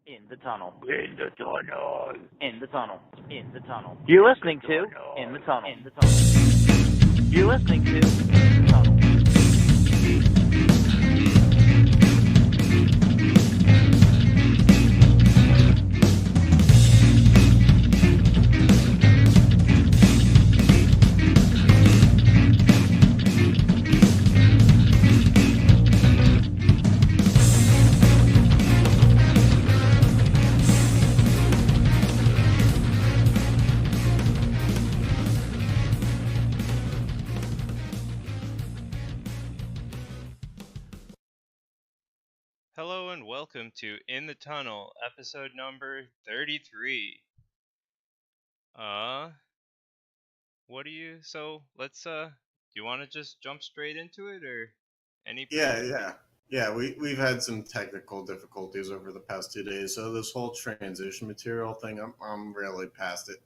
In the tunnel. In the tunnel. In the tunnel. In the tunnel. You're listening to In the Tunnel. In the tunnel. You're listening to In the Tunnel. Hello and welcome to In the Tunnel, episode number 33. Let's do you want to just jump straight into it or any Yeah. We've had some technical difficulties over the past 2 days, so this whole transition material thing, I'm really past it.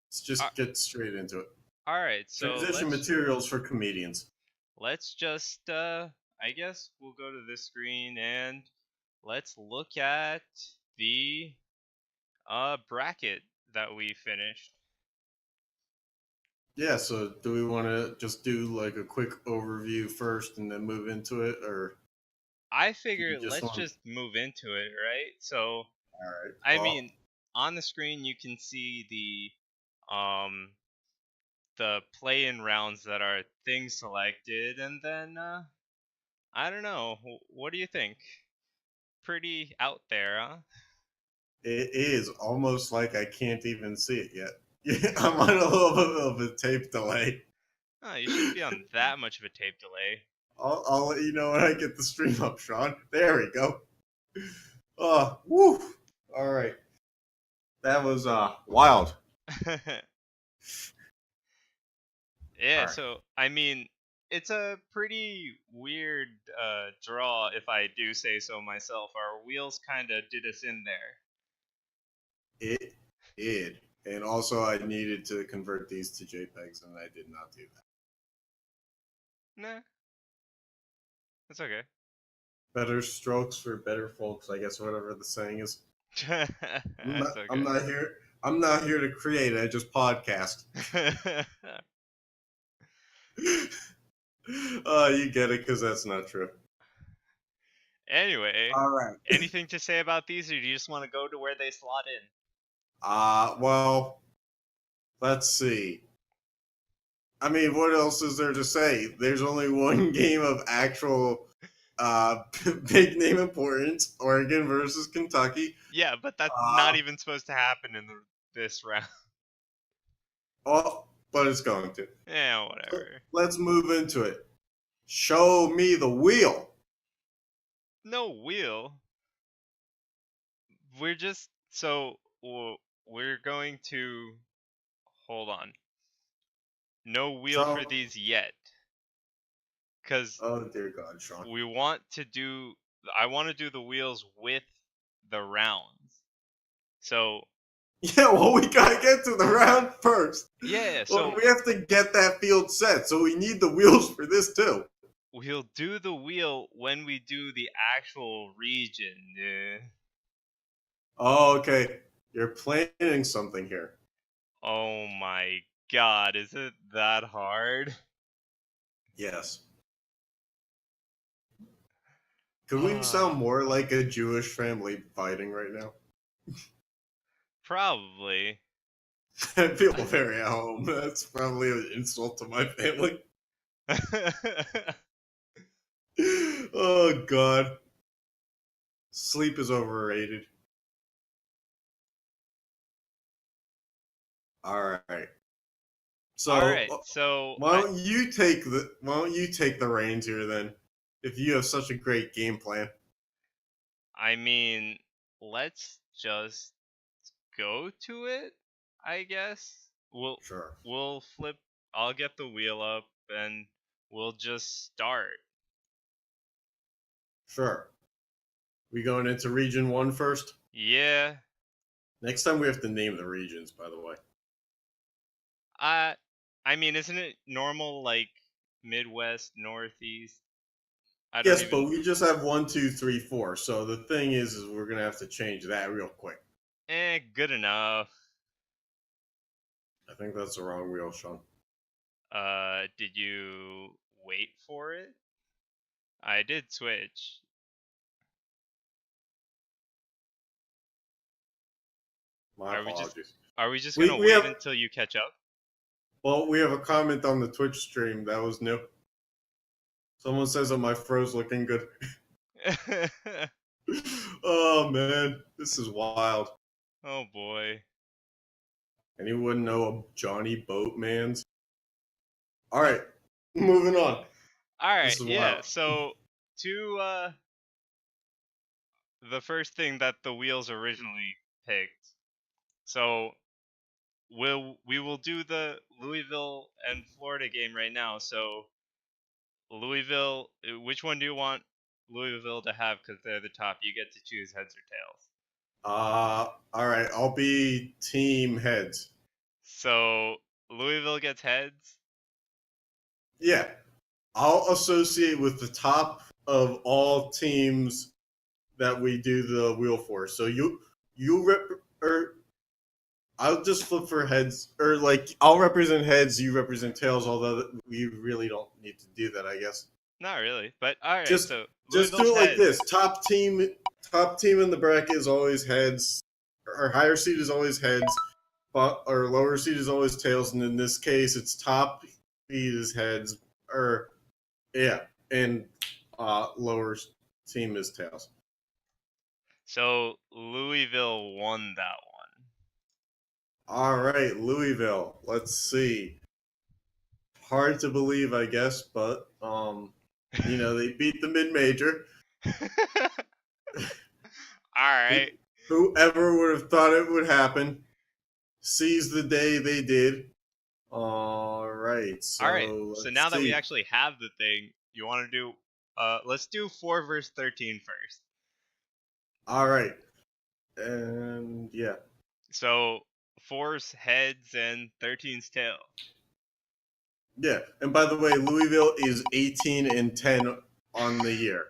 Let's just get straight into it. All right, so Transition materials for comedians. Let's just I guess we'll go to this screen and let's look at the bracket that we finished. Yeah, so do we want to just do like a quick overview first and then move into it, or? I figure let's just move into it, right? So, all right. I mean, on the screen you can see the play-in rounds that are things selected, and then I don't know. What do you think? Pretty out there, huh? It is almost like I can't even see it yet. I'm on a little bit of a tape delay. Oh, you shouldn't be on that much of a tape delay. I'll let you know when I get the stream up, Sean. There we go. Woo! All right. That was wild. Yeah, right. So I mean, it's a pretty weird draw, if I do say so myself. Our wheels kind of did us in there. It did. And also, I needed to convert these to JPEGs, and I did not do that. Nah. That's okay. Better strokes for better folks, I guess, whatever the saying is. Okay. I'm not here to create, I just podcast. You get it, because that's not true. Anyway, all right. Anything to say about these, or do you just want to go to where they slot in? Well, let's see. I mean, what else is there to say? There's only one game of actual big name importance: Oregon versus Kentucky. Yeah, but that's not even supposed to happen in this round. Oh, but it's going to. Yeah, whatever. Let's move into it. Show me the wheel. No wheel. We're going to hold on. No wheel for these yet. Because oh dear God, Sean. I want to do the wheels with the rounds. So yeah, well, we gotta get to the round first. Yeah, so we have to get that field set, so we need the wheels for this too. We'll do the wheel when we do the actual region. Oh, okay. You're planning something here. Oh my God, is it that hard? Yes. Could we sound more like a Jewish family fighting right now? Probably. I feel very at home. That's probably an insult to my family. Oh, God. Sleep is overrated. All right. So why don't you take the reins here then, if you have such a great game plan? I mean, let's just go to it, I guess. We'll flip. I'll get the wheel up and we'll just start. Sure. We going into region 1 first? Yeah. Next time we have to name the regions, by the way. I mean, isn't it normal, like Midwest, Northeast? I don't Yes, even. but we just have 1, 2, 3, 4. So the thing is we're gonna have to change that real quick. Good enough. I think that's the wrong wheel, Sean. Did you wait for it? I did switch. My Are we just apologies. gonna We wait have until you catch up? well, we have a comment on the Twitch stream that was new. Someone says that my fro's looking good. Oh man, this is wild. Oh boy. Anyone know a Johnny Boatman's? All right, moving on. All right. This is Yeah. wild. So to the first thing that the wheels originally picked. So we will do the Louisville and Florida game right now. So Louisville, which one do you want Louisville to have? Because they're the top. You get to choose heads or tails. All right, I'll be team heads. So Louisville gets heads. Yeah, I'll associate with the top of all teams that we do the wheel for. So you rep or I'll just flip for heads, or like I'll represent heads, you represent tails. Although we really don't need to do that, I guess. Not really, but all right. Just So just Louisville's do it like heads. this. Top team in the bracket is always heads. Or higher seed is always heads, but or lower seed is always tails. And in this case, it's top seed is heads, or yeah, and lower team is tails. So Louisville won that one. All right, Louisville. Let's see. Hard to believe, I guess, but they beat the mid-major. All right. Whoever would have thought it would happen sees the day they did. All right. So All right. So now that we see. actually have the thing, you want to do let's do 4 versus 13 first. All right. And yeah. So 4's heads and 13's tail. Yeah. And by the way, Louisville is 18-10 on the year.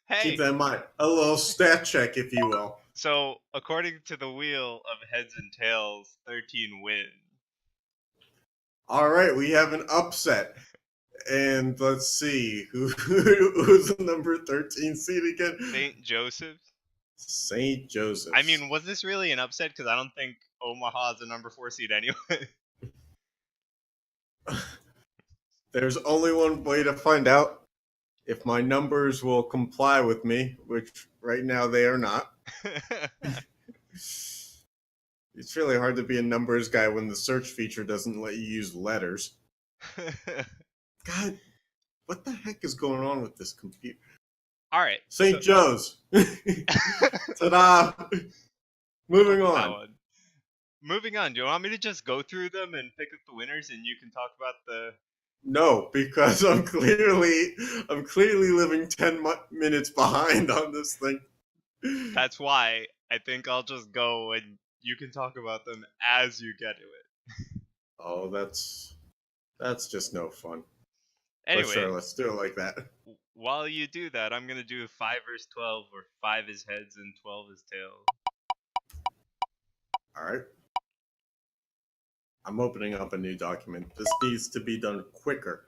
Hey. Keep that in mind. A little stat check, if you will. So according to the wheel of heads and tails, 13 win. All right, we have an upset. And let's see, who's the number 13 seed again? St. Joseph's. St. Joseph's. I mean, was this really an upset? Because I don't think Omaha's a number 4 seed anyway. There's only one way to find out. If my numbers will comply with me, which right now they are not. It's really hard to be a numbers guy when the search feature doesn't let you use letters. God, what the heck is going on with this computer? All right. St. Joe's. Ta-da! Moving on. Moving on. Do you want me to just go through them and pick up the winners, and you can talk about the? No, because I'm clearly living 10 minutes behind on this thing. That's why I think I'll just go and you can talk about them as you get to it. Oh, that's just no fun. Anyway, but sure, let's do it like that. While you do that, I'm gonna do 5 versus 12, where 5 is heads and 12 is tails. All right. I'm opening up a new document. This needs to be done quicker.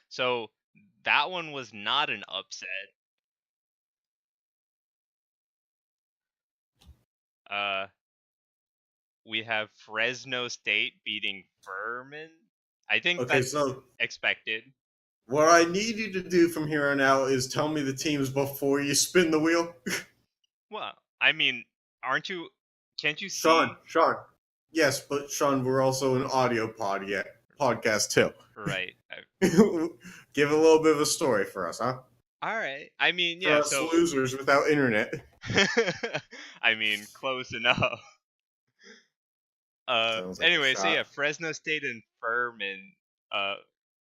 So that one was not an upset. We have Fresno State beating Furman. I think that's expected. What I need you to do from here on out is tell me the teams before you spin the wheel. Well, I mean, can't you see? Sean. Yes, but Sean, we're also an audio podcast too. Right. Give a little bit of a story for us, huh? All right. I mean, yeah. For us losers without internet. I mean, close enough. Anyway, so yeah, Fresno State and Furman.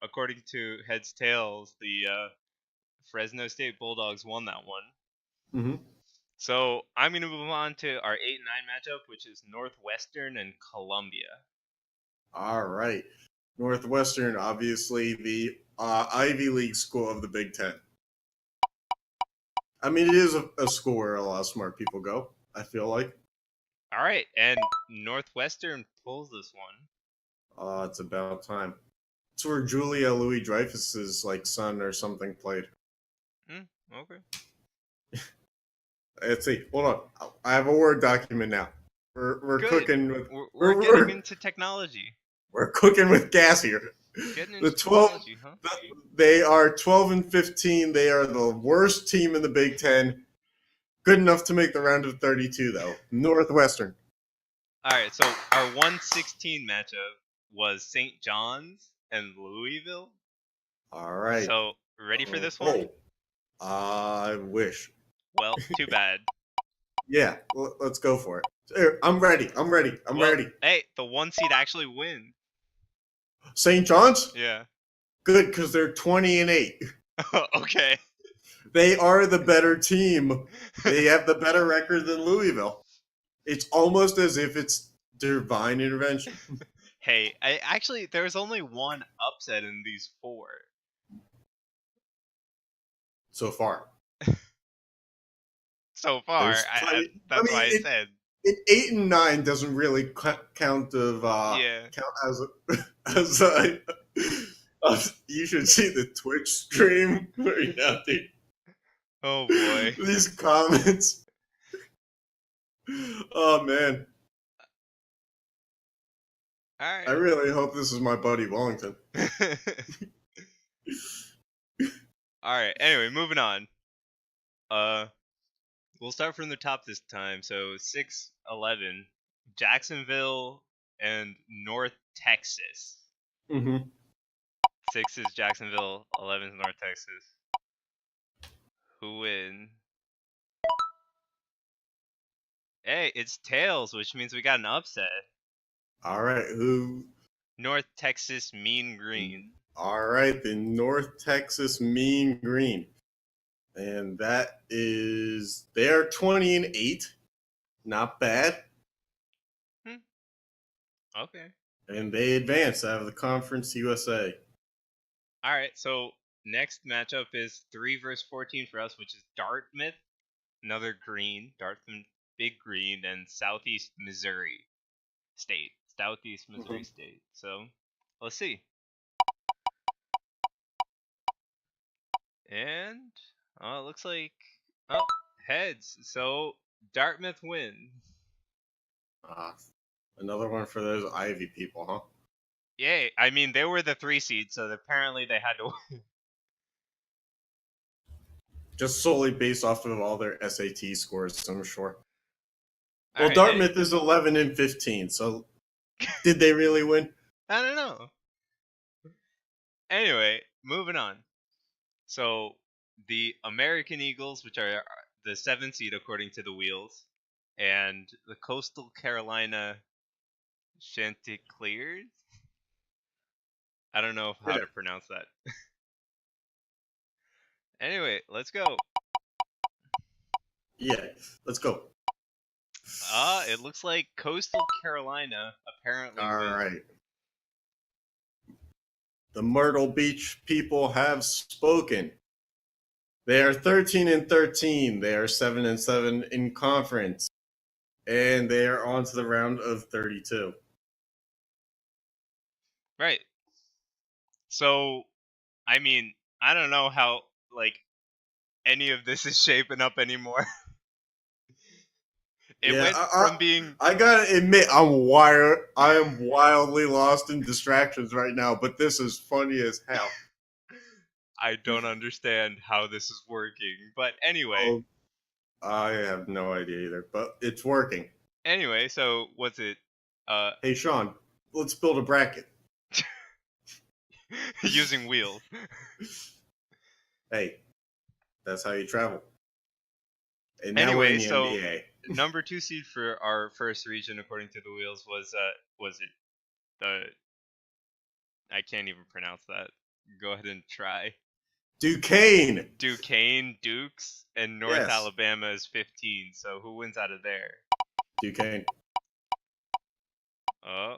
According to Heads Tails, the Fresno State Bulldogs won that one. Mm-hmm. So I'm gonna move on to our 8 and 9 matchup, which is Northwestern and Columbia. All right. Northwestern, obviously the Ivy League school of the Big Ten. I mean, it is a school where a lot of smart people go, I feel like. All right, and Northwestern pulls this one. It's about time. It's where Julia Louis-Dreyfus's son or something played. Okay. Let's see. Hold on. I have a Word document now. We're Good. cooking with We're getting into technology. we're cooking with gas here. Getting The into 12 technology, huh? They are 12-15. They are the worst team in the Big Ten. Good enough to make the round of 32 though. Northwestern. All right, so our 1-16 matchup was St. John's and Louisville. All right. So, ready for this one? I wish. Well, too bad. Yeah, let's go for it. Here, I'm ready. I'm ready. Hey, the 1 seed actually wins. St. John's? Yeah. Good, because they're 20-8. Okay. They are the better team. They have the better record than Louisville. It's almost as if it's divine intervention. Hey, there's only one upset in these 4. So far. So far, that's why I said. 8 and 9 doesn't really count as you should see the Twitch stream right now, dude. Oh boy. These comments. Oh man. Alright. I really hope this is my buddy Wellington. Alright, anyway, moving on. We'll start from the top this time. So 6-11, Jacksonville and North Texas. Mm-hmm. 6 is Jacksonville, 11 is North Texas. Who win? Hey, it's tails, which means we got an upset. All right, who? North Texas Mean Green. All right, the North Texas Mean Green. And that is, they're 20-8. Not bad. Okay. And they advance out of the Conference USA. All right, so next matchup is 3 versus 14 for us, which is Dartmouth, another green, Dartmouth, big green, and Southeast Missouri State. Southeast Missouri State. So, let's see. And, it looks like, heads. So, Dartmouth win. Another one for those Ivy people, huh? Yay. I mean, they were the 3 seed, so apparently they had to win. Just solely based off of all their SAT scores, I'm sure. All Well, right, Dartmouth is 11-15, so did they really win? I don't know. Anyway, moving on. So, the American Eagles, which are the 7th seed according to the wheels, and the Coastal Carolina Chanticleers? I don't know how to pronounce that. Anyway, let's go. Yeah, let's go. It looks like Coastal Carolina apparently All wins. right. The Myrtle Beach people have spoken. They are 13-13. They are 7-7 in conference. And they are on to the round of 32. Right. So, I mean, I don't know how, any of this is shaping up anymore. It went from being... I gotta admit, I am wildly lost in distractions right now, but this is funny as hell. I don't understand how this is working, but anyway. I have no idea either, but it's working. Anyway, so what's it? Hey Sean, let's build a bracket. Using wheels. Hey, that's how you travel. And now anyway, we're in the so NBA. Number 2 seed for our first region, according to the wheels, was it the? I can't even pronounce that. Go ahead and try. Duquesne. Duquesne, Dukes, and North Yes. Alabama is 15. So who wins out of there? Duquesne. Oh,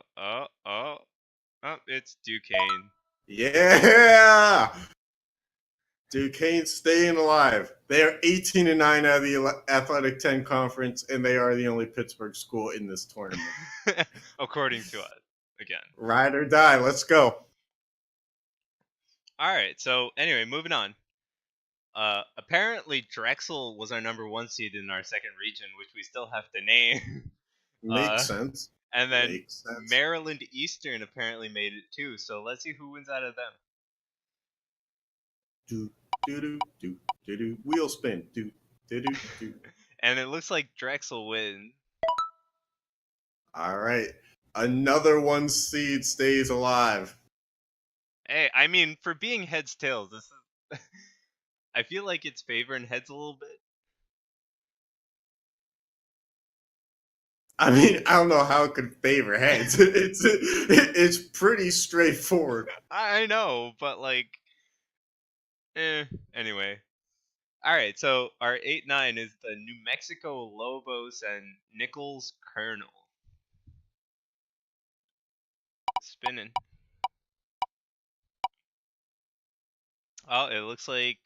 it's Duquesne. Yeah. Duquesne staying alive. They are 18-9 out of the Athletic 10 conference, and they are the only Pittsburgh school in this tournament. According to us, again. Ride or die. Let's go. All right. So anyway, moving on. Apparently Drexel was our number 1 seed in our second region, which we still have to name. Makes sense. And then Makes sense. Maryland Eastern apparently made it too. So let's see who wins out of them. Do do do do do do. Wheel spin. Do do do do. And it looks like Drexel wins. All right. Another 1 seed stays alive. Hey, I mean, for being heads tails, this is. I feel like it's favoring heads a little bit. I mean, I don't know how it could favor heads. It's pretty straightforward. I know, but like, anyway. All right, so our 8-9 is the New Mexico Lobos and Nichols Colonel. Spinning. Oh, it looks like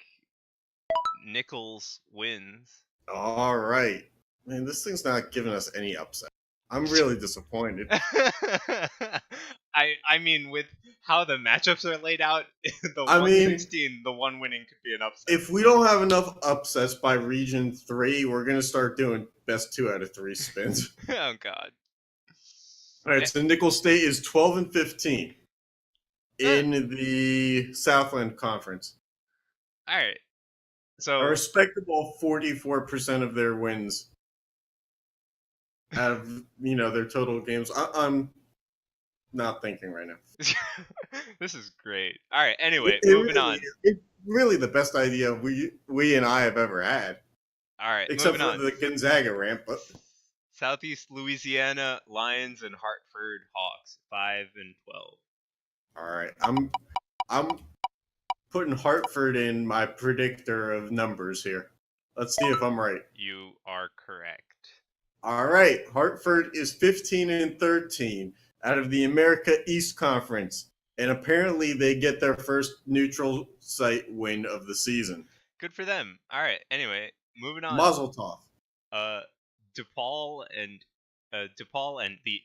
Nichols wins. All right. Man, this thing's not giving us any upset. I'm really disappointed. I mean, with how the matchups are laid out, the 116, the one winning could be an upset. If we don't have enough upsets by Region 3, we're going to start doing best 2 out of 3 spins. Oh, God. All right, so Nicholls State is 12-15 in the Southland Conference. All right. So a respectable 44% of their wins out of, their total games. I'm not thinking right now. This is great. All right, anyway, moving on. It's really the best idea we and I have ever had. All right, except moving for on. the Gonzaga ramp. But Southeast Louisiana Lions and Hartford Hawks 5-12. All right, I'm putting Hartford in my predictor of numbers here. Let's see if I'm right. You are correct. All right, Hartford is 15-13 out of the America East Conference, and apparently they get their first neutral site win of the season. Good for them. All right. Anyway, moving on. Mazel tov. DePaul and the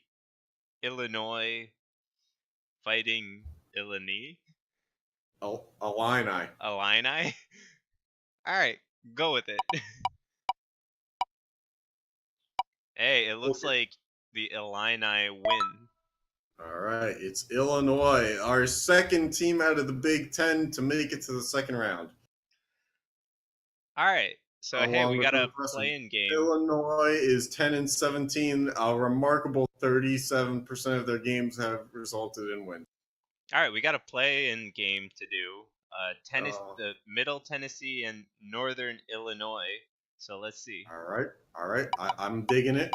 Illinois Fighting Illini. Illini. Illini. All right, go with it. Hey, it looks like the Illini win. All right, it's Illinois, our second team out of the Big Ten to make it to the second round. All right, so hey, we got a play-in game. Illinois is 10-17. A remarkable 37% of their games have resulted in wins. All right, we got a play-in game to do. The Middle Tennessee and Northern Illinois. So let's see. All right. I'm digging it.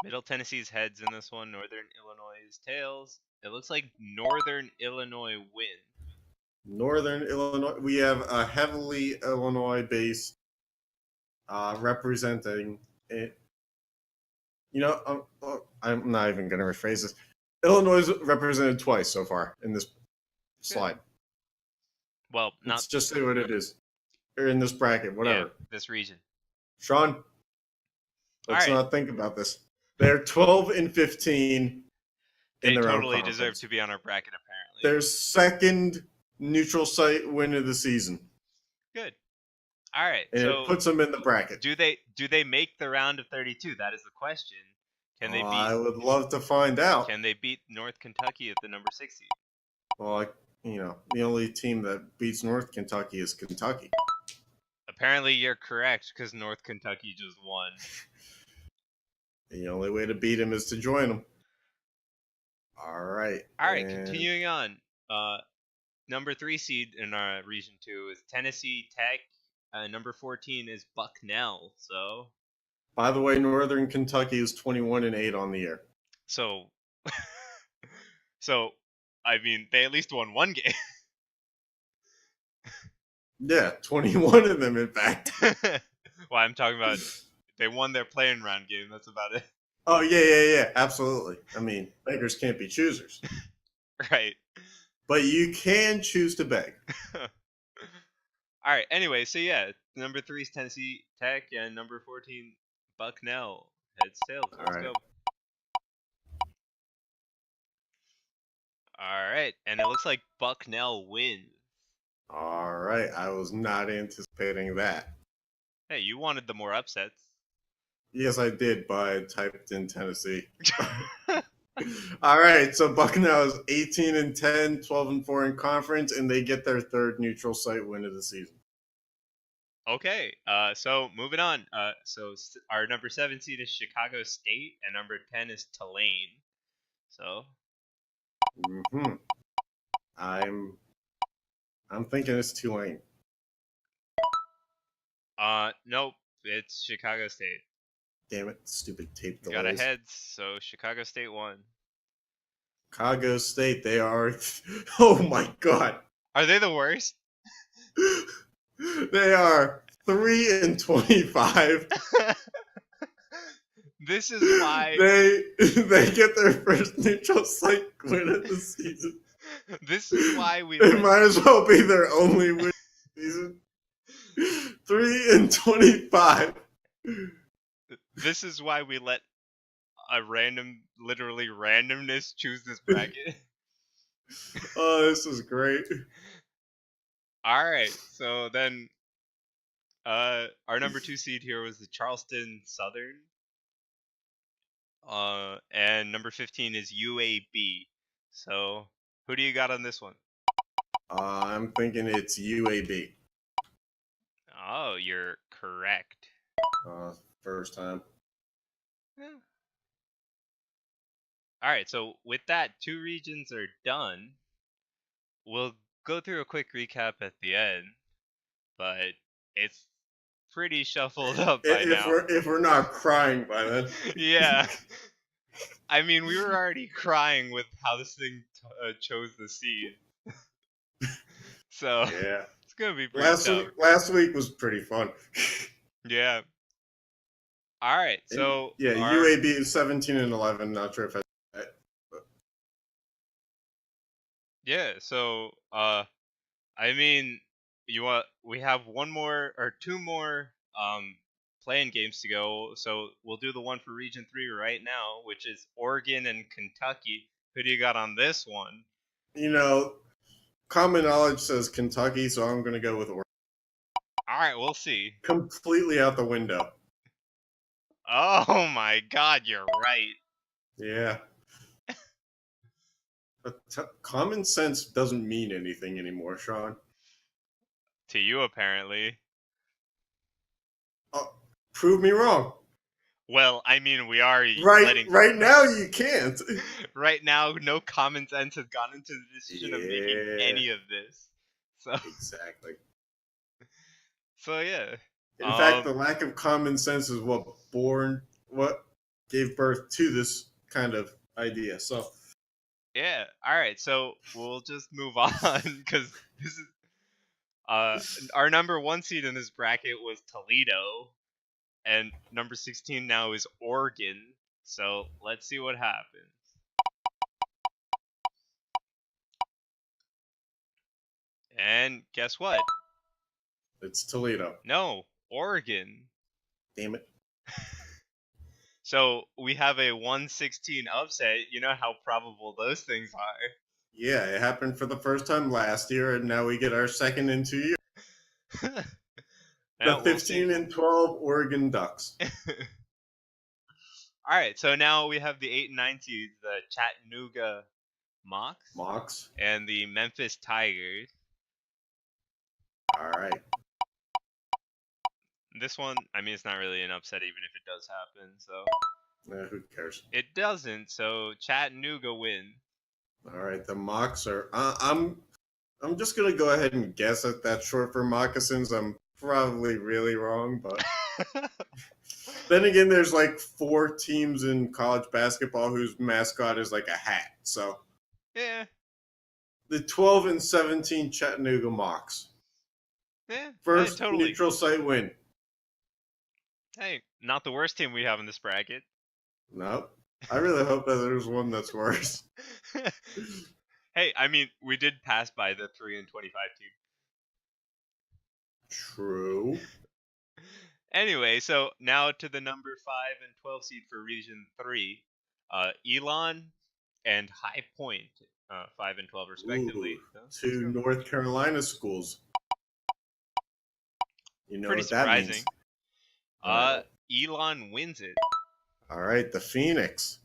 Middle Tennessee's heads in this one. Northern Illinois' tails. It looks like Northern Illinois win. Northern Illinois. We have a heavily Illinois-based representing it. I'm not even going to rephrase this. Illinois is represented twice so far in this slide. Well, let's just say what it is. Or in this bracket, whatever. Yeah, this region. Sean, let's not think about this. They're 12-15 They totally deserve to be on our bracket, apparently. Their second neutral site win of the season. Good. All right. And so it puts them in the bracket. Do they make the round of 32? That is the question. Can they beat? I would love to find out. Can they beat North Kentucky at the number 6 seed? Well, the only team that beats North Kentucky is Kentucky. Apparently, you're correct because North Kentucky just won. The only way to beat him is to join them. All right. Continuing on. Number 3 seed in our region 2 is Tennessee Tech. Number 14 is Bucknell. So, by the way, Northern Kentucky is 21-8 on the year. So, I mean, they at least won one game. Yeah, 21 of them, in fact. Well, I'm talking about they won their playing round game. That's about it. Oh, yeah, absolutely. I mean, beggars can't be choosers. Right. But you can choose to beg. All right. Anyway, so yeah, number 3 is Tennessee Tech, and number 14, Bucknell. Heads tails. Let's All right. go. All right, and it looks like Bucknell wins. All right. I was not anticipating that. Hey, you wanted the more upsets. Yes, I did, but I typed in Tennessee. All right. So Bucknell is 18-10, 12-4 in conference, and they get their third neutral site win of the season. Okay, so moving on. Our number 7 seed is Chicago State, and number 10 is Tulane. So. I'm thinking it's Tulane. Nope, it's Chicago State. Damn it, stupid tape delays. Got a heads, so Chicago State won. Chicago State, they are. Oh my god. Are they the worst? They are 3-25. This is why they get their first neutral site win of the season. This is why we. It might as well be their only win of the season. 3-25. This is why we let a literally randomness choose this bracket. Oh, this is great. All right, so then, our number 2 seed here was the Charleston Southern. And number 15 is UAB. So, who do you got on this one? I'm thinking it's UAB. Oh, you're correct. First time. Yeah. All right, so with that, 2 regions are done. We'll go through a quick recap at the end, but it's pretty shuffled up by now. If we're not crying by then. Yeah. I mean, we were already crying with how this thing chose the seed. So, yeah. It's going to be pretty tough. Last week was pretty fun. Yeah. All right, so... Yeah, UAB is 17-11. Not sure if I... Yeah, so, I mean, we have 2 more, playing games to go, so we'll do the one for Region 3 right now, which is Oregon and Kentucky. Who do you got on this one? You know, common knowledge says Kentucky, so I'm going to go with Oregon. All right, we'll see. Completely out the window. Oh my god, you're right. Yeah. But common sense doesn't mean anything anymore, Sean. To you, apparently. Prove me wrong. Well, I mean, we are right now you can't. Right now, no common sense has gone into the decision of making any of this. So exactly. So yeah. In fact, the lack of common sense is what gave birth to this kind of idea. So yeah. All right. So we'll just move on because this is our number 1 seed in this bracket was Toledo. And number 16 now is Oregon. So let's see what happens. And guess what? It's Toledo. No, Oregon. Damn it. So we have a 116 upset. You know how probable those things are. Yeah, it happened for the first time last year, and now we get our second in 2 years. The 15-12 Oregon Ducks. All right, so now we have the 8 and 9 seeds, the Chattanooga Mocs, and the Memphis Tigers. All right. This one, I mean, it's not really an upset, even if it does happen. So. Who cares? It doesn't. So Chattanooga win. All right, the Mocs are. I'm just gonna go ahead and guess that that's short for moccasins. I'm probably really wrong, but then again, there's like 4 teams in college basketball whose mascot is like a hat. So yeah, the 12 and 17 Chattanooga Mocs. Yeah, First totally. neutral site win. Hey, not the worst team we have in this bracket. Nope. I really hope that there's one that's worse. Hey, I mean, we did pass by the 3-25 team. True. Anyway, so now to the number 5 and 12 seed for Region 3. Elon and High Point, 5 and 12 respectively. Ooh, two North Carolina schools. You know Pretty what that surprising. means. Elon wins it. All right, the Phoenix.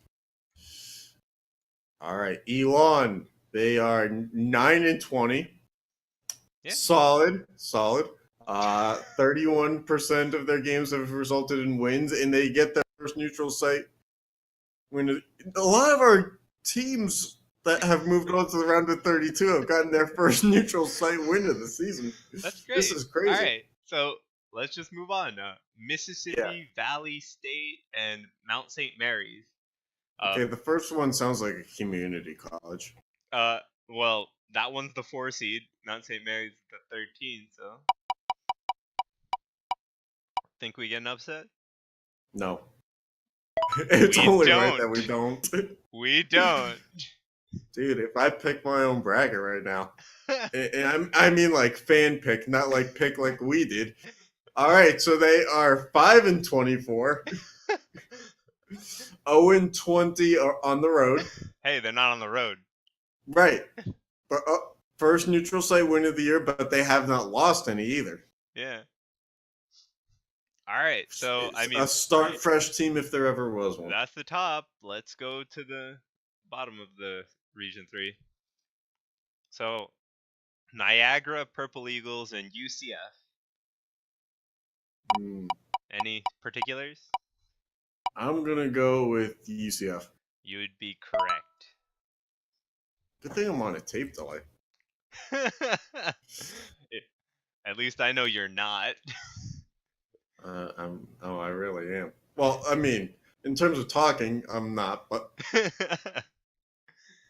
All right, Elon. They are 9 and 20. Yeah. Solid. 31% of their games have resulted in wins, and they get their first neutral site win. A lot of our teams that have moved on to the round of 32 have gotten their first neutral site win of the season. That's great. This is crazy. All right, so let's just move on. Mississippi Valley State and Mount St. Mary's. Okay, the first one sounds like a community college. Well, that one's the 4 seed. Mount St. Mary's the 13. So, think we get an upset? No. It's We only don't. right that we don't. We don't. Dude, if I pick my own bracket right now, and I mean like fan pick, not like pick like we did. All right, so they are 5 and 24, 0 and 20 on the road. Hey, they're not on the road. Right, but first neutral site win of the year, but they have not lost any either. Yeah. All right, so It's I mean, a start fresh team if there ever was one. That's the top. Let's go to the bottom of the Region 3. So, Niagara, Purple Eagles, and UCF. Any particulars? I'm gonna go with UCF. You would be correct. Good thing I'm on a tape delay. At least I know you're not. I really am. Well, I mean, in terms of talking, I'm not, but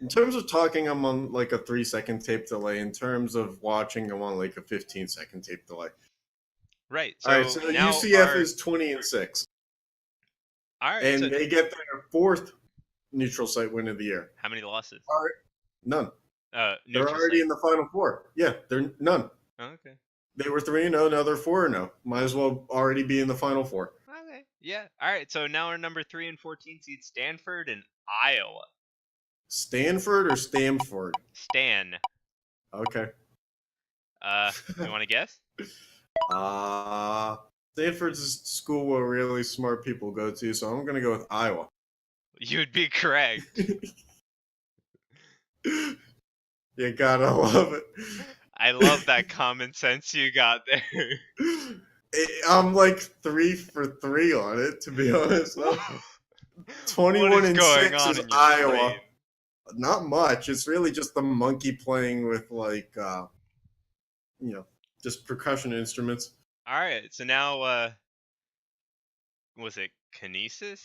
in terms of talking, I'm on like a 3-second tape delay. In terms of watching, I'm on like a 15-second tape delay. Right. All right, so UCF is 20 and 6. All right, and they get their 4th neutral site win of the year. How many losses? All right, none. They're Neutral already site. in the Final Four. Yeah, they're none. Oh, okay. They were 3-0, now they're 4-0. Might as well already be in the Final Four. Okay. Yeah. All right. So now our number 3 and 14 seed Stanford and Iowa. Stanford or Stamford? Stan. Okay. You want to guess? Stanford's a school where really smart people go to, so I'm gonna go with Iowa. You'd be correct. You gotta love it. I love that common sense you got there. I'm like 3 for 3 on it, to be honest. 21 and 6 is Iowa. brain? Not much. It's really just the monkey playing with like just percussion instruments. All right. So now was it Kinesis?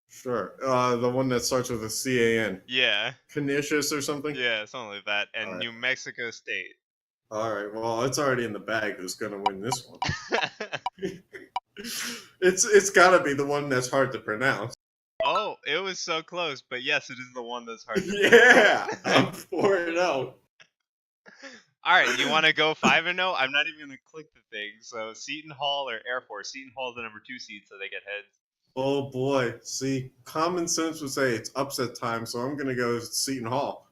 Sure. The one that starts with a C-A-N. Yeah. Canisius or something? Yeah, something like that. And All right. New Mexico State. All right. Well, it's already in the bag who's going to win this one. It's got to be the one that's hard to pronounce. Oh, it was so close, but yes, it is the one that's hard to Yeah, I'm 4-0. All right, you want to go 5-0? I'm not even going to click the thing. So Seton Hall or Air Force. Seton Hall's the number 2 seed, so they get heads. Oh boy. See, common sense would say it's upset time, so I'm going to go Seton Hall.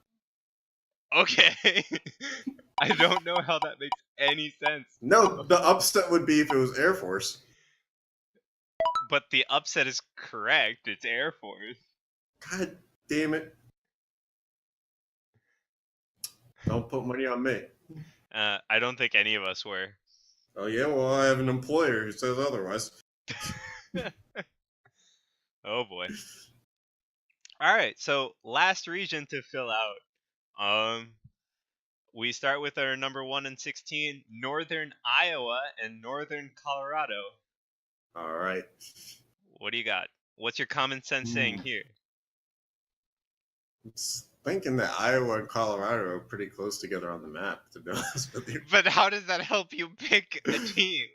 Okay. I don't know how that makes any sense. No, the upset would be if it was Air Force. But the upset is correct. It's Air Force. God damn it. Don't put money on me. I don't think any of us were. Oh, yeah? Well, I have an employer who says otherwise. Oh, boy. All right, so last region to fill out. We start with our number 1 and 16, Northern Iowa and Northern Colorado. All right. What do you got? What's your common sense saying here? thinking that Iowa and Colorado are pretty close together on the map, to be honest with you. But how does that help you pick a team?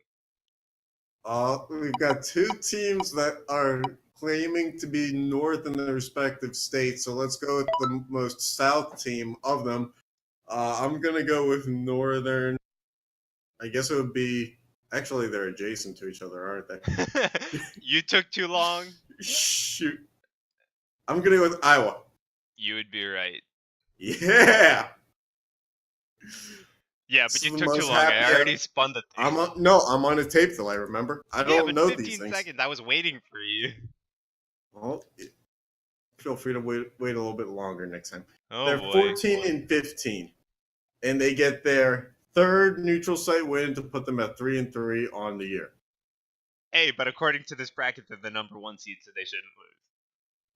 We've got two teams that are claiming to be north in their respective states, so let's go with the most south team of them. I'm going to go with Northern. I guess it would be. Actually, they're adjacent to each other, aren't they? You took too long. Shoot. I'm going to go with Iowa. You would be right. Yeah. Yeah, This but is you the took too most long. I happy already spun the thing. I'm on a tape delay, remember? I Yeah, don't but know 15 these things. seconds. I was waiting for you. Well, feel free to wait a little bit longer next time. Oh They're boy. 14 and 15, and they get their third neutral site win to put them at 3-3 on the year. Hey, but according to this bracket, they're the number 1 seed, so they shouldn't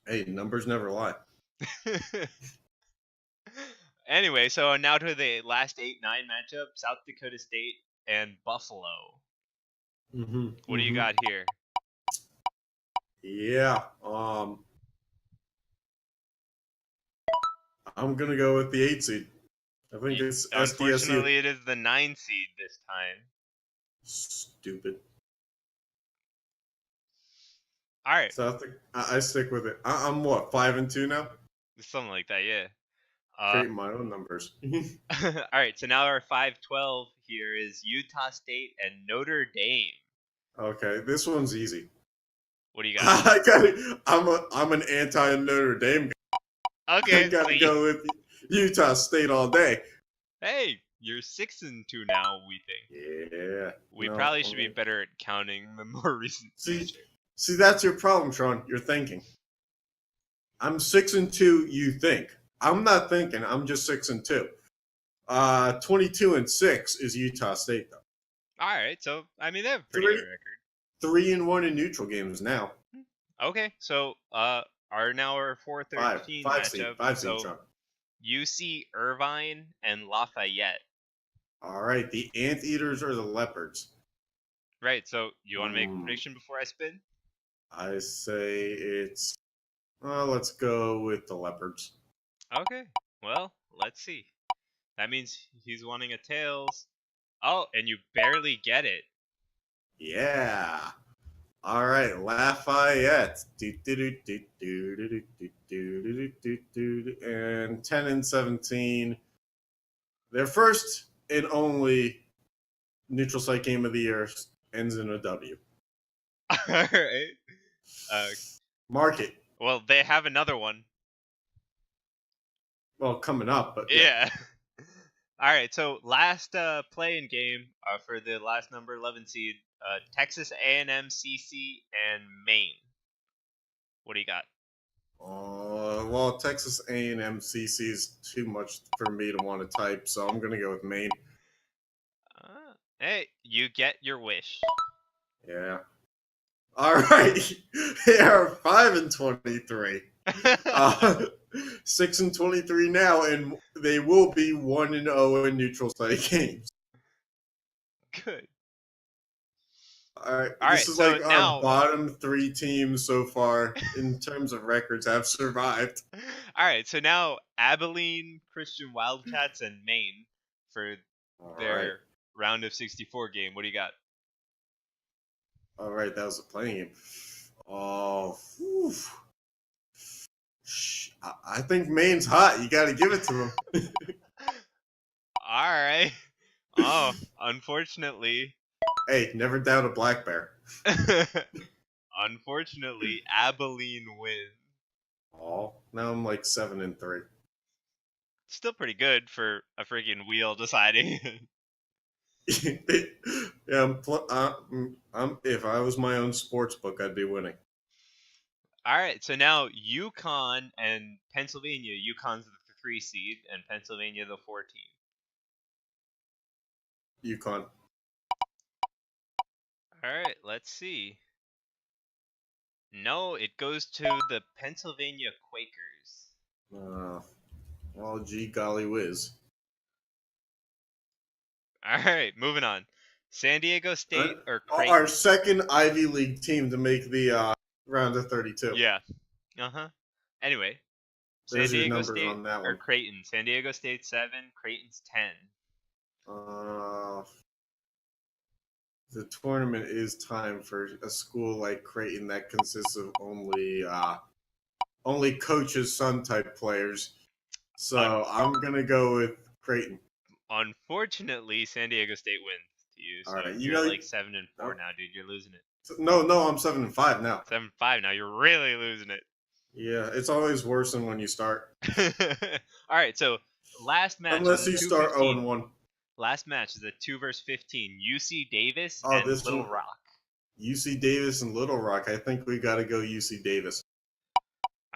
Hey, numbers never lie. lose. Anyway, so now to the last 8-9 matchup: South Dakota State and Buffalo. What do you got here? Yeah. I'm gonna go with the 8 seed. I think it's Unfortunately, SDSU. it is the 9 seed this time. Stupid. All right, I stick with it. I'm what 5-2 now. something like that, yeah. Creating my own numbers. All right, so now our 5-12 here is Utah State and Notre Dame. Okay, this one's easy. What do you got? I'm an anti Notre Dame guy. Okay, I gotta so go with Utah State all day. hey, you're 6-2 now. We think. Yeah. We probably should be better at counting the more recent. See, that's your problem, Sean. You're thinking. I'm 6-2. You think. I'm not thinking. I'm just 6-2. 22-6 is Utah State, though. All right, so I mean they have a pretty good record. 3-1 in neutral games now. Okay, so our 4-13 matchup. 5 seed, So UC Irvine and Lafayette. All right, the Anteaters or the Leopards? Right. So you want to make a prediction before I spin? I say it's. Let's go with the Leopards. Okay. Well, let's see. That means he's wanting a tails. Oh, and you barely get it. Yeah. All right, Lafayette. And 10-17. Their first and only neutral site game of the year ends in a W. All right. Mark it. Well, they have another one. Well, coming up, but yeah. All right. So last play-in game for the last number 11 seed, Texas A&M, CC, and Maine. What do you got? Well, Texas A&M CC is too much for me to want to type, so I'm gonna go with Maine. Hey, you get your wish. Yeah. All right. They are 5-23. 6-23 now, and they will be 1-0 in neutral site games. Good. All right. All this right, is so like now, our bottom 3 teams so far in terms of records have survived. All right, so now Abilene Christian Wildcats and Maine for their round of 64 game. What do you got? All right, that was a playing game. Oh, whew. I think Maine's hot. You got to give it to them. All right. Oh, unfortunately. Hey, never doubt a black bear. Unfortunately, Abilene wins. Oh, now I'm like 7-3. Still pretty good for a freaking wheel deciding. Yeah, if I was my own sports book, I'd be winning. All right, so now UConn and Pennsylvania. UConn's the 3 seed, and Pennsylvania the 14. UConn. All right, let's see. No, it goes to the Pennsylvania Quakers. Well, gee golly whiz. All right, moving on. San Diego State or Creighton. Our second Ivy League team to make the round of 32. Yeah. Uh-huh. Anyway, San There's your Diego numbers State on that or one. Creighton? San Diego State 7, Creighton's 10. The tournament is time for a school like Creighton that consists of only coaches' son type players. So I'm gonna go with Creighton. Unfortunately, San Diego State wins to you. So All right, you're like 7-4 no. now, dude. You're losing it. No, I'm 7-5 now. 7-5 now. You're really losing it. Yeah, it's always worse than when you start. All right, so last match. Unless you start 0-1. Last match is a 2 versus 15. UC Davis Oh, and this Little one- Rock. UC Davis and Little Rock. I think we got to go UC Davis.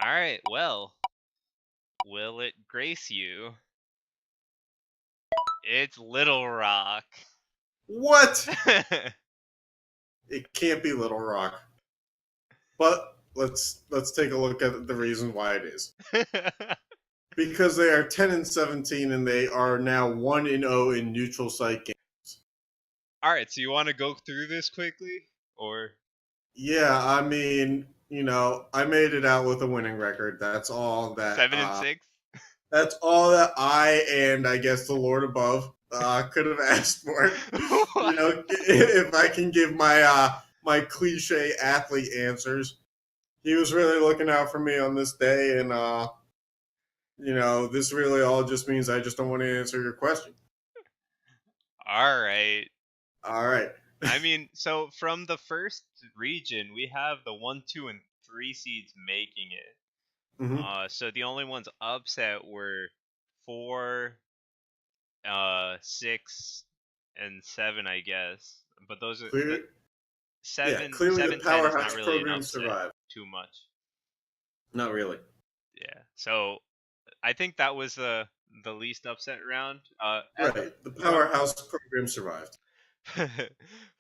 All right, well, will it grace you? It's Little Rock. What? It can't be Little Rock. But let's take a look at the reason why it is. Because they are 10-17 and they are now 1-0 in neutral site games. All right, so you want to go through this quickly, or? Yeah, I mean, I made it out with a winning record. That's all that 7-6. That's all that I and I guess the Lord above could have asked for. If I can give my cliche athlete answers, he was really looking out for me on this day, and this really all just means I just don't want to answer your question. All right. I mean, so from the first region, we have the 1, 2, and 3 seeds making it. Mm-hmm. So the only ones upset were 4, 6, and 7, I guess. But those are 7. Clearly 7, the 10 is powerhouse not really an program upset survived. too much. Not really. Yeah. So I think that was the least upset round. Right. The powerhouse program survived.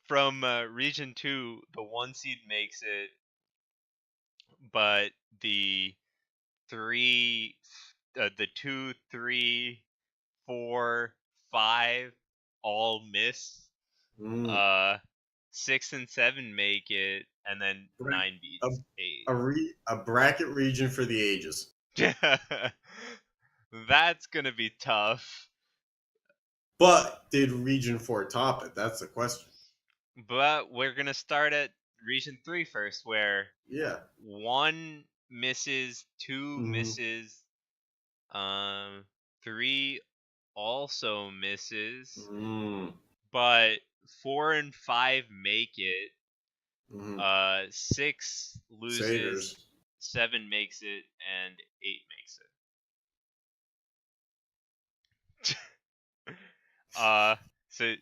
From region 2, the 1 seed makes it, but the 2, 3, 4, 5 all miss. 6 and 7 make it, and then 9 beats 8. A bracket region for the ages. That's gonna be tough. But did Region 4 top it? That's the question. But we're gonna start at Region 3 first, where 1 misses, 2 misses, 3 also misses, but 4 and 5 make it. 6 loses, Satyrs. 7 makes it, and 8 makes it. So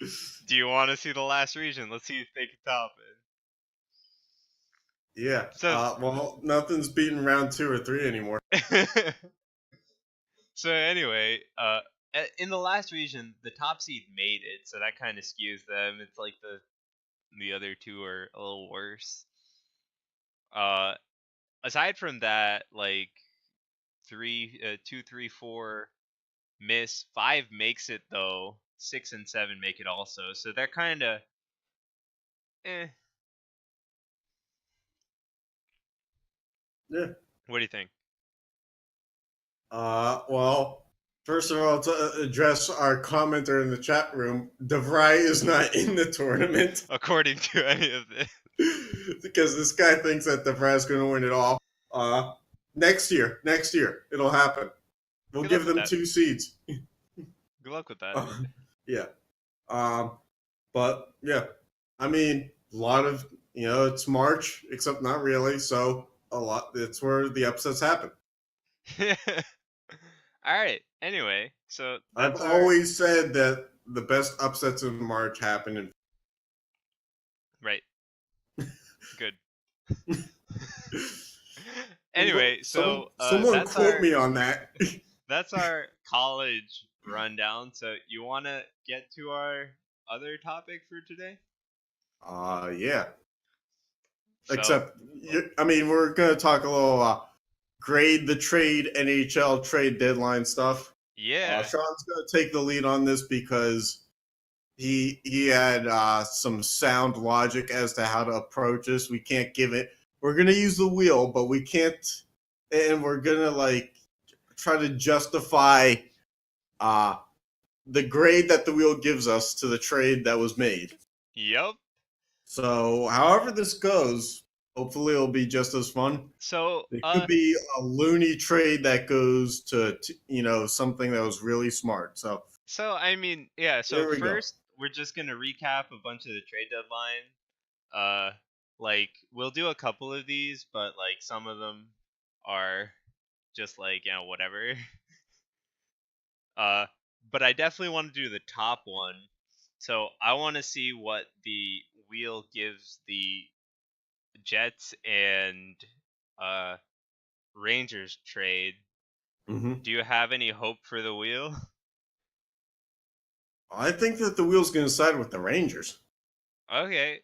do you want to see the last region? Let's see if they can top it. Yeah. So, well, nothing's beating round 2 or 3 anymore. So anyway, in the last region, the top seed made it, so that kind of skews them. It's like the other 2 are a little worse. Aside from that, like 2, 3, 4 miss, 5 makes it though. 6 and 7 make it also, so they're kind of Yeah. What do you think? Well, first of all, to address our commenter in the chat room, DeVry is not in the tournament. According to any of this. Because this guy thinks that DeVry is going to win it all. Next year, it'll happen. We'll give them 2 seeds. Good luck with that. Yeah. But yeah, I mean, a lot of, it's March, except not really. So it's where the upsets happen. All right. Anyway, so I've always said that the best upsets in March happen in. Right. Good. Anyway, so someone quote me on that. That's our college rundown. So you want to get to our other topic for today? Yeah. Except, we're going to talk a little grade the trade NHL trade deadline stuff. Yeah. Sean's going to take the lead on this because he had some sound logic as to how to approach this. We can't give it. We're going to use the wheel, but we can't. And we're going to try to justify the grade that the wheel gives us to the trade that was made. Yep. So, however this goes, hopefully it'll be just as fun. So It could be a loony trade that goes to something that was really smart. So I mean, yeah. So There we go. first, we're just gonna recap a bunch of the trade deadline. Like we'll do a couple of these, but like some of them are just like whatever. But I definitely want to do the top one. So I want to see what the wheel gives the Jets and Rangers trade. Mhm. Do you have any hope for the wheel? I think that the wheel's going to side with the Rangers. Okay.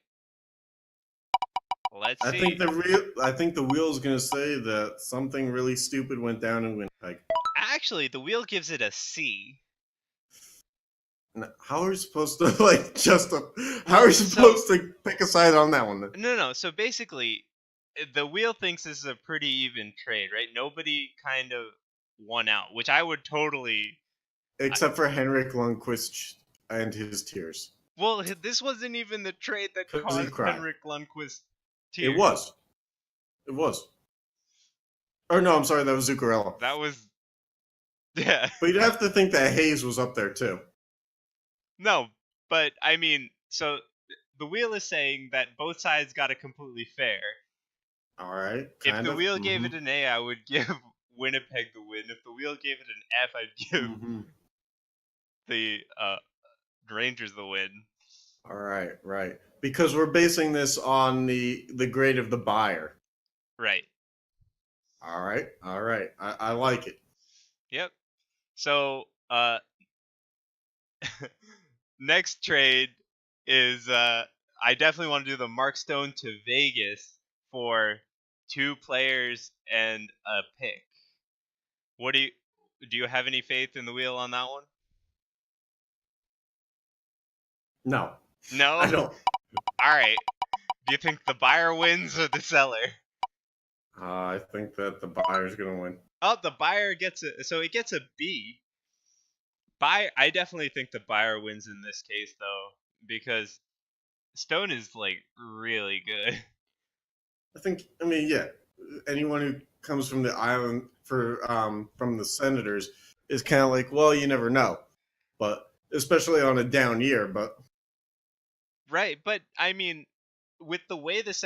Let's see. I think the wheel's going to say that something really stupid went down in Winnipeg. Actually, the wheel gives it a C. How are you supposed to how are you supposed to pick a side on that one then? No. So basically, the wheel thinks this is a pretty even trade, right? Nobody kind of won out, which I would totally. Except for Henrik Lundqvist and his tears. Well, this wasn't even the trade that 'Cause he caused cried. Henrik Lundqvist tears. It was. It was. Or no, I'm sorry, that was Zuccarello. That was. Yeah. But you'd have to think that Hayes was up there too. No, but I mean, so the wheel is saying that both sides got it completely fair. All right. If the wheel gave it an A, I would give Winnipeg the win. If the wheel gave it an F, I'd give the Rangers the win. All right, right. Because we're basing this on the grade of the buyer. Right. All right, all right. I like it. Yep. So, next trade is I definitely want to do the Mark Stone to Vegas for 2 players and a pick. What do you have any faith in the wheel on that one? No. No? I don't. All right. Do you think the buyer wins or the seller? I think that the buyer's going to win. Oh, the buyer gets it gets a B. I definitely think the buyer wins in this case though, because Stone is like really good. I mean, yeah. Anyone who comes from the island from the Senators is kind of like, well, you never know. But especially on a down year, but Right, but I mean, with the way it's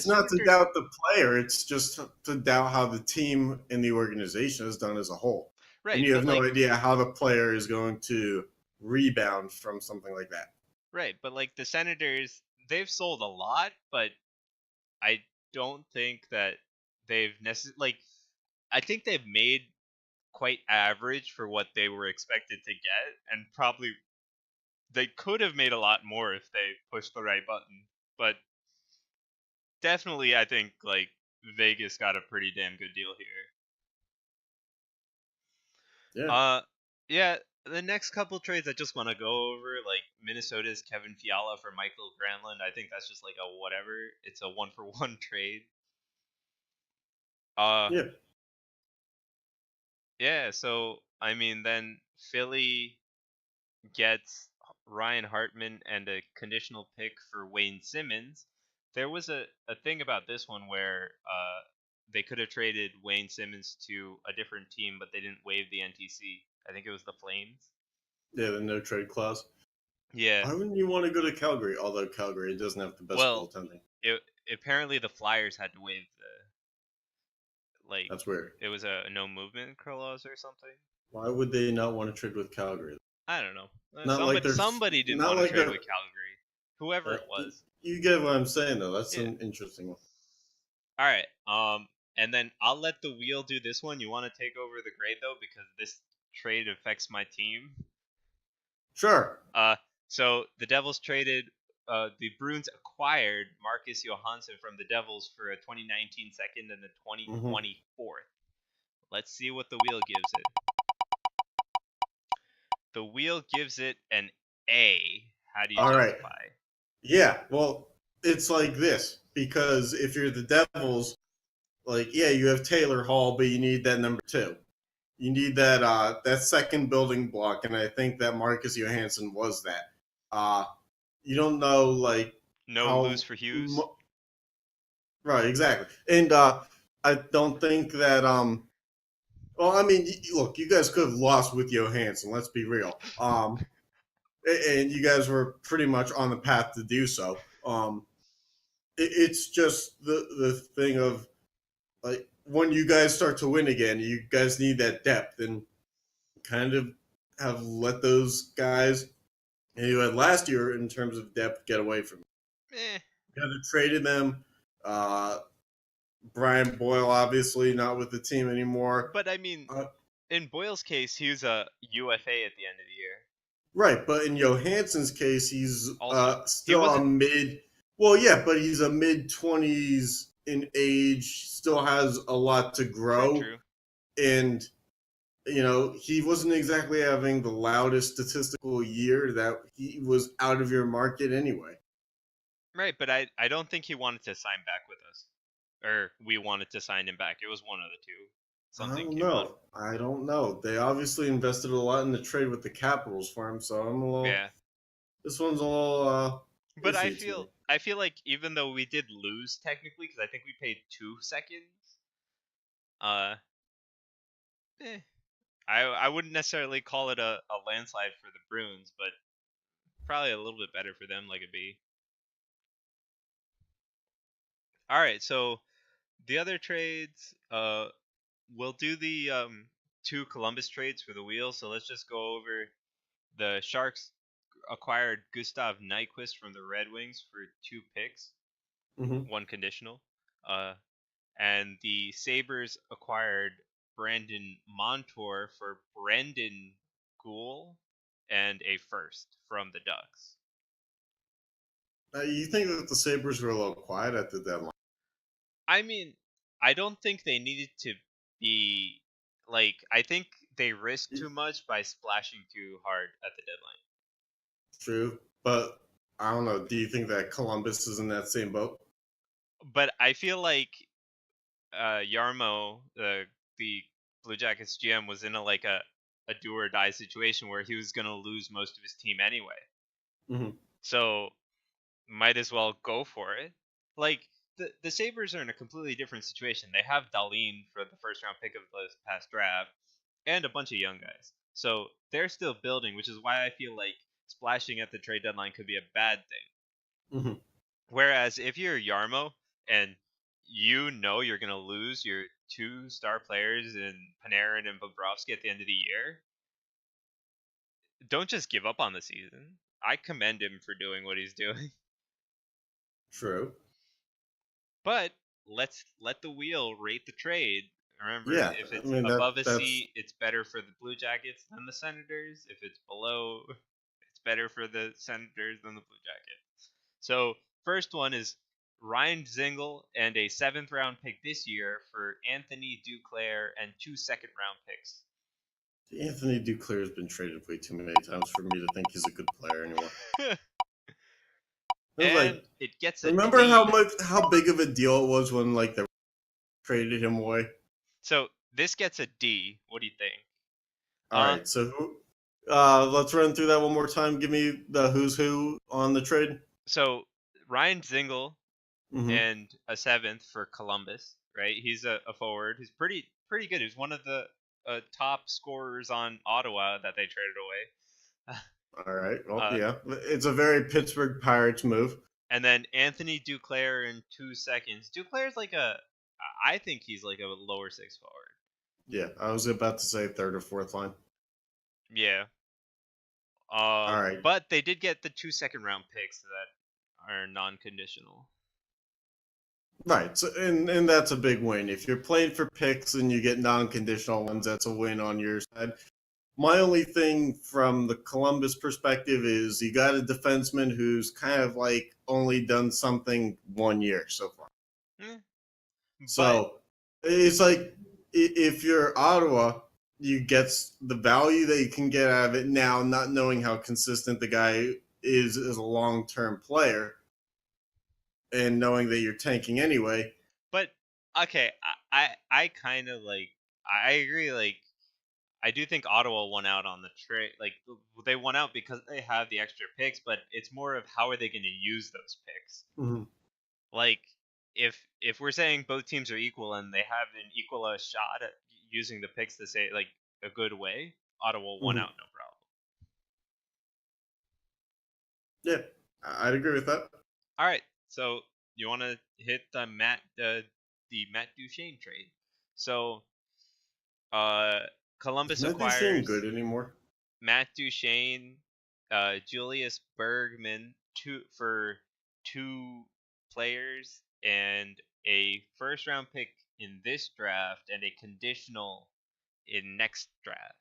not to doubt the player, it's just to doubt how the team and the organization has done as a whole. Right, and you have no idea how the player is going to rebound from something like that. Right, but like the Senators, they've sold a lot, but I don't think that they've I think they've made quite average for what they were expected to get, and probably they could have made a lot more if they pushed the right button. But definitely, I think like Vegas got a pretty damn good deal here. Yeah. Yeah. The next couple trades I just want to go over, like Minnesota's Kevin Fiala for Michael Granlund. I think that's just like a whatever. It's a 1-for-1 trade. Yeah. Yeah. So I mean, then Philly gets Ryan Hartman and a conditional pick for Wayne Simmons. There was a thing about this one where they could have traded Wayne Simmons to a different team, but they didn't waive the NTC. I think it was the Flames. Yeah, the no trade clause. Yeah. Why wouldn't you want to go to Calgary? Although Calgary doesn't have the best goaltending. Apparently the Flyers had to waive the That's weird. It was a no movement clause or something. Why would they not want to trade with Calgary? I don't know. Somebody didn't want to trade with Calgary. Whoever it was. You get what I'm saying though. That's an interesting one. All right. And then I'll let the wheel do this one. You want to take over the grade though, because this trade affects my team. Sure. So the Devils traded. The Bruins acquired Marcus Johansson from the Devils for a 2019 second and a 2020 fourth. Let's see what the wheel gives it. The wheel gives it an A. How do you justify? Right. Yeah, well, it's like this. Because if you're the Devils, like, yeah, you have Taylor Hall, but you need that number 2. You need that second building block, and I think that Marcus Johansson was that. You don't know like No lose how for Hughes. right, exactly, and I don't think that well, I mean, look, you guys could have lost with Johansson. Let's be real. And you guys were pretty much on the path to do so. It's just the thing of like when you guys start to win again, you guys need that depth and kind of have let those guys you had last year in terms of depth get away from you. Eh. Kind of traded them. Uh, Brian Boyle, obviously, not with the team anymore. But I mean, in Boyle's case, he was a UFA at the end of the year. Right, but in Johansson's case, he's Also, still a mid. Well, yeah, but he's a mid-20s in age. Still has a lot to grow, true. And he wasn't exactly having the loudest statistical year. That he was out of your market anyway. Right, but I don't think he wanted to sign back with us, or we wanted to sign him back. It was one of the two. I don't know. They obviously invested a lot in the trade with the Capitals for him, so I'm a little. Yeah. This one's a little. But I feel like even though we did lose technically, because I think we paid 2 seconds. I wouldn't necessarily call it a landslide for the Bruins, but probably a little bit better for them, like a B. All right, so the other trades, we'll do the 2 Columbus trades for the wheel. So let's just go over the Sharks acquired Gustav Nyquist from the Red Wings for 2 picks, 1 conditional. And the Sabres acquired Brandon Montour for Brendan Gould and a first from the Ducks. You think that the Sabres were a little quiet at the deadline? I mean, I don't think they needed to be like. I think they risked too much by splashing too hard at the deadline. True, but I don't know. Do you think that Columbus is in that same boat? But I feel like Yarmo, the Blue Jackets GM, was in a do or die situation where he was going to lose most of his team anyway. Mm-hmm. So might as well go for it. Like the Sabres are in a completely different situation. They have Dahlin for the first round pick of the past draft and a bunch of young guys. So they're still building, which is why I feel like splashing at the trade deadline could be a bad thing. Mm-hmm. Whereas if you're Yarmo and you know you're going to lose your 2 star players in Panarin and Bobrovsky at the end of the year, don't just give up on the season. I commend him for doing what he's doing. True. But let's let the wheel rate the trade. Remember, if it's above a C, it's better for the Blue Jackets than the Senators. If it's below, it's better for the Senators than the Blue Jackets. So first one is Ryan Dzingel and a 7th round pick this year for Anthony Duclair and 2 second-round picks. Anthony Duclair has been traded way too many times for me to think he's a good player anymore. It gets remember how big of a deal it was when they traded him away? So this gets a D. What do you think? All right, so let's run through that one more time. Give me the who's who on the trade. So Ryan Dzingel and a 7th for Columbus, right? He's a forward. He's pretty good. He's one of the top scorers on Ottawa that they traded away. All right. Well, yeah, it's a very Pittsburgh Pirates move. And then Anthony Duclair in 2 seconds. Duclair's I think he's like a lower 6 forward. Yeah, I was about to say 3rd or 4th line. Yeah. All right. But they did get the 2 second-round picks that are non-conditional. Right. So, and that's a big win. If you're playing for picks and you get non-conditional ones, that's a win on your side. My only thing from the Columbus perspective is you got a defenseman who's kind of only done something 1 year so far. So it's if you're Ottawa, you get the value that you can get out of it now, not knowing how consistent the guy is as a long-term player and knowing that you're tanking anyway. But, okay, I kind of I agree, I do think Ottawa won out on the trade. Like they won out because they have the extra picks, but it's more of how are they going to use those picks. Mm-hmm. Like if we're saying both teams are equal and they have an equal shot at using the picks to say like a good way, Ottawa won out no problem. Yeah, I'd agree with that. All right, so you want to hit the Matt Duchene trade? So, Columbus acquires Duchene good anymore? Matt Duchene, Julius Bergman, for 2 players and a first-round pick in this draft and a conditional in next draft,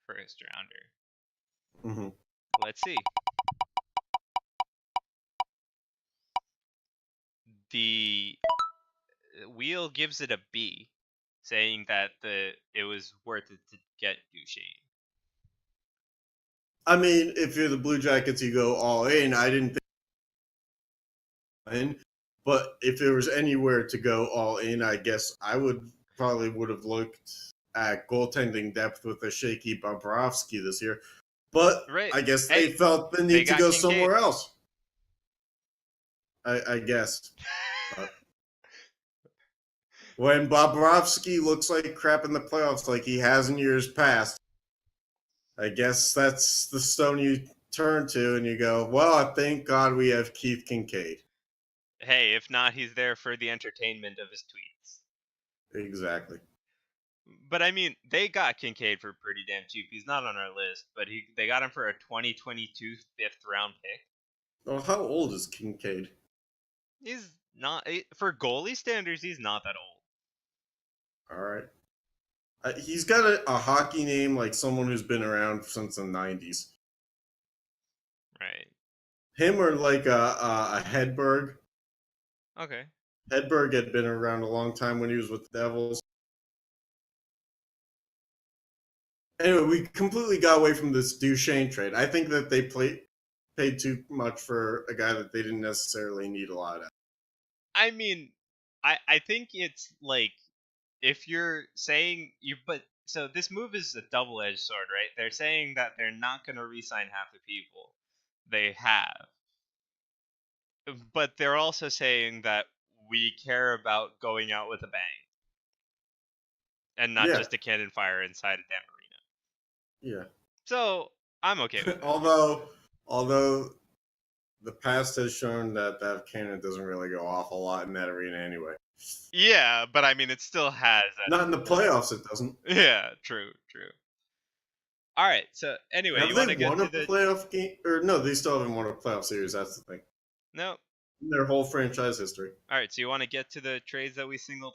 first rounder. Mm-hmm. Let's see. The wheel gives it a B, saying that it was worth it to get Duchene. I mean, if you're the Blue Jackets, you go all in. I didn't think in, but if there was anywhere to go all in, I guess I would have looked at goaltending depth with a shaky Bobrovsky this year. But right. I guess they felt the need to go Kincaid somewhere else. I guess. When Bobrovsky looks like crap in the playoffs like he has in years past, I guess that's the stone you turn to and you go, well, thank God we have Keith Kincaid. Hey, if not, he's there for the entertainment of his tweets. Exactly. But I mean, they got Kincaid for pretty damn cheap. He's not on our list, but they got him for a 2022 5th-round pick. Oh, how old is Kincaid? He's not, for goalie standards, he's not that old. All right. He's got a hockey name like someone who's been around since the 90s. Right. Him or like a Hedberg. Okay. Hedberg had been around a long time when he was with the Devils. Anyway, we completely got away from this Duchene trade. I think that they paid too much for a guy that they didn't necessarily need a lot of. I mean, I think it's like if you're saying so this move is a double-edged sword, right? They're saying that they're not going to re-sign half the people they have, but they're also saying that we care about going out with a bang and not just a cannon fire inside a damn arena. Yeah. So I'm okay with it. although the past has shown that cannon doesn't really go off a lot in that arena anyway. Yeah, but I mean, it still has. Not in the playoffs, it doesn't. Yeah, true. All right, so anyway, have you want to get won to a playoff game? Or no, they still haven't won a playoff series. That's the thing. No. In their whole franchise history. All right, so you want to get to the trades that we singled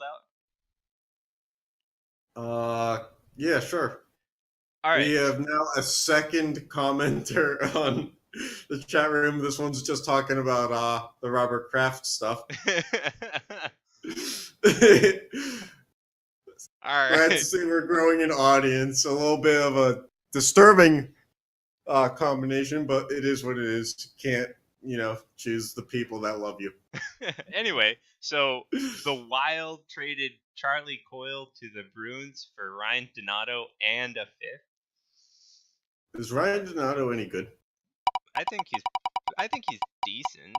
out? Yeah, sure. All right. We have now a second commenter on the chat room. This one's just talking about the Robert Kraft stuff. All right. Glad to see we're growing an audience. A little bit of a disturbing combination, but it is what it is. Can't, choose the people that love you. Anyway, so the Wild traded Charlie Coyle to the Bruins for Ryan Donato and a 5th. Is Ryan Donato any good? I think he's decent.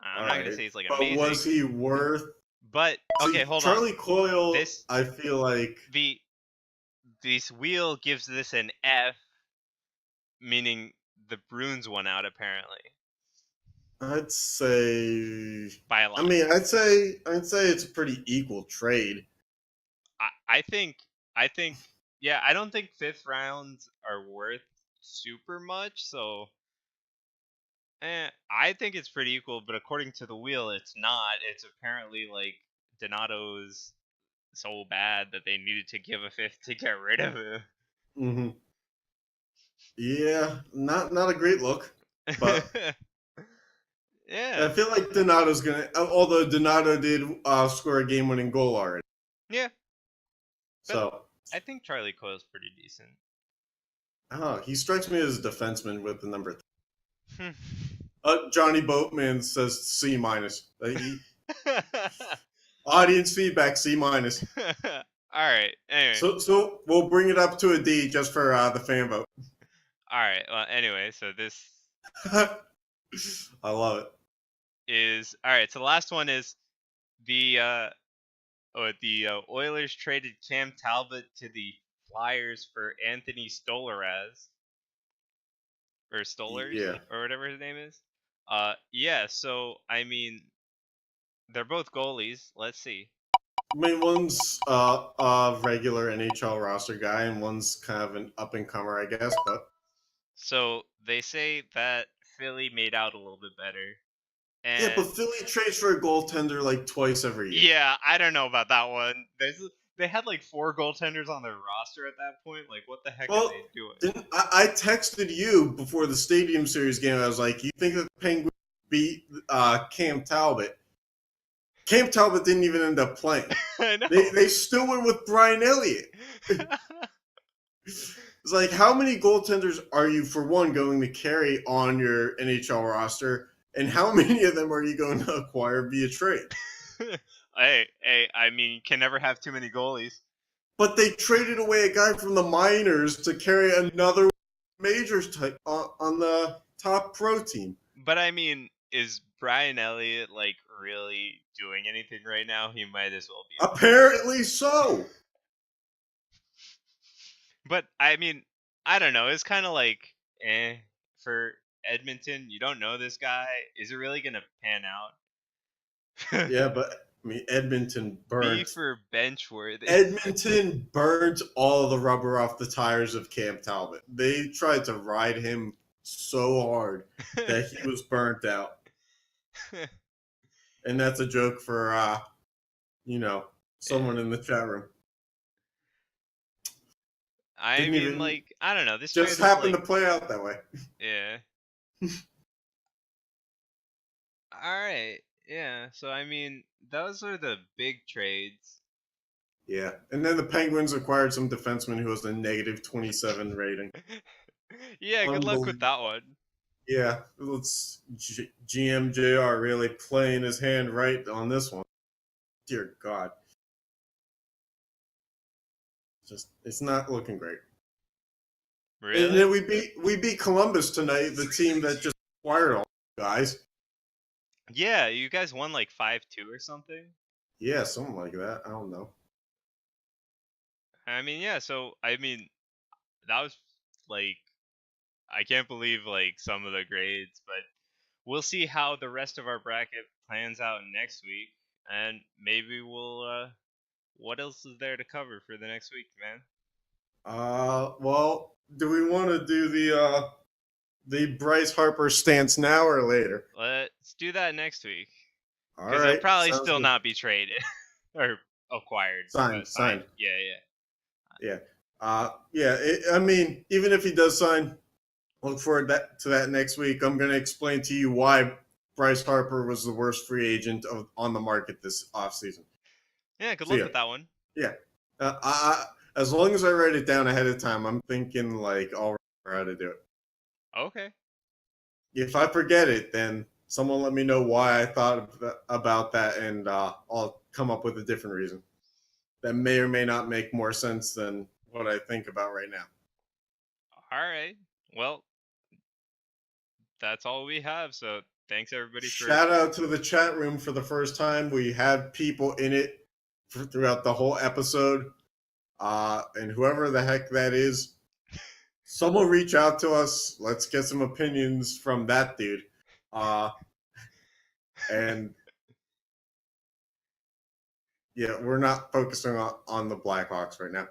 I'm not gonna say he's like amazing. But was he worth? But okay, hold on. Charlie Coyle. I feel like this wheel gives this an F, meaning the Bruins won out apparently. I'd say by a lot. I mean, I'd say it's a pretty equal trade. I think yeah, I don't think 5th rounds are worth super much, so I think it's pretty equal, but according to the wheel, it's not. It's apparently like Donato's so bad that they needed to give a 5th to get rid of him. Mm-hmm. Yeah, not a great look, but yeah, I feel like Donato's gonna. Although Donato did score a game-winning goal already. Yeah. So I think Charlie Coyle's pretty decent. Oh, he strikes me as a defenseman with the number 3. Johnny Boatman says C-. Audience feedback, C-. All right. Anyway. So we'll bring it up to a D just for the fan vote. All right. Well, anyway, so this I love it. is all right. So the last one is the Oilers traded Cam Talbot to the Flyers for Anthony Stolaraz or Stolars Yeah. or whatever his name is. Yeah. So I mean, they're both goalies. Let's see. I mean, one's a regular NHL roster guy, and one's kind of an up and comer, I guess. But So they say that Philly made out a little bit better. And yeah, but Philly trades for a goaltender like twice every year. yeah, I don't know about that one. They had like 4 goaltenders on their roster at that point. Like, what the heck Well, are they doing? I texted you before the Stadium Series game. I was like, "You think that the Penguins beat Cam Talbot?" Cam Talbot didn't even end up playing. I know. They still went with Brian Elliott. It's like, how many goaltenders are you, for one, going to carry on your NHL roster, and how many of them are you going to acquire via trade? hey, I mean, you can never have too many goalies. But they traded away a guy from the minors to carry another majors type on the top pro team. But I mean, is Brian Elliott like really doing anything right now? He might as well be. Apparently so. But I mean, I don't know. It's kind of like, for Edmonton. You don't know this guy. Is it really gonna pan out? Yeah, but I mean, Edmonton B burned. for bench worthy. Edmonton burned all the rubber off the tires of Cam Talbot. They tried to ride him so hard that he was burnt out. And that's a joke for, someone in the chat room. I Didn't mean, even- like, I don't know. This Just trade is, happened like, to play out that way. yeah. All right. Yeah. So I mean, those are the big trades. Yeah. And then the Penguins acquired some defenseman who has a negative 27 rating. Yeah. Good luck with that one. Yeah. Let's GMJR really playing his hand right on this one. Dear God. Just, it's not looking great. Really? And then we beat Columbus tonight, the team that just acquired all guys. Yeah. You guys won like 5-2 or something. Yeah, something like that. I don't know. I mean, yeah. So I mean, that was like, I can't believe like some of the grades, but we'll see how the rest of our bracket plans out next week, and maybe we'll. What else is there to cover for the next week, man? Well, do we want to do the Bryce Harper stance now or later? Let's do that next week. All Because right. he'll probably sounds still good. not be traded or acquired. Signed, but signed. Yeah. I mean, even if he does sign, look forward to that next week. I'm going to explain to you why Bryce Harper was the worst free agent on the market this offseason. Yeah, good luck with that one. Yeah. As long as I write it down ahead of time, I'm thinking like I'll remember how to do it. Okay. If I forget it, then someone let me know why I thought about that, and I'll come up with a different reason. That may or may not make more sense than what I think about right now. All right. Well, that's all we have. So thanks everybody for Shout out to the chat room for the first time. We had people in it throughout the whole episode. And whoever the heck that is, someone reach out to us. Let's get some opinions from that dude. And yeah, we're not focusing on the Blackhawks right now.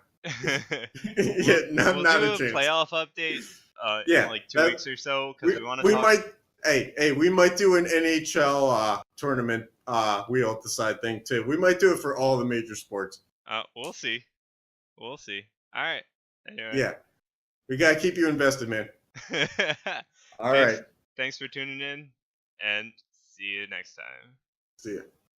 Yeah, we'll not do a chance. Playoff update Yeah, in like 2 weeks or so because we want to We talk. might. Hey, we might do an NHL tournament wheel to side thing too. We might do it for all the major sports. We'll see. We'll see. All right. Anyway. Yeah, we gotta keep you invested, man. All right. Thanks for tuning in, and see you next time. See ya.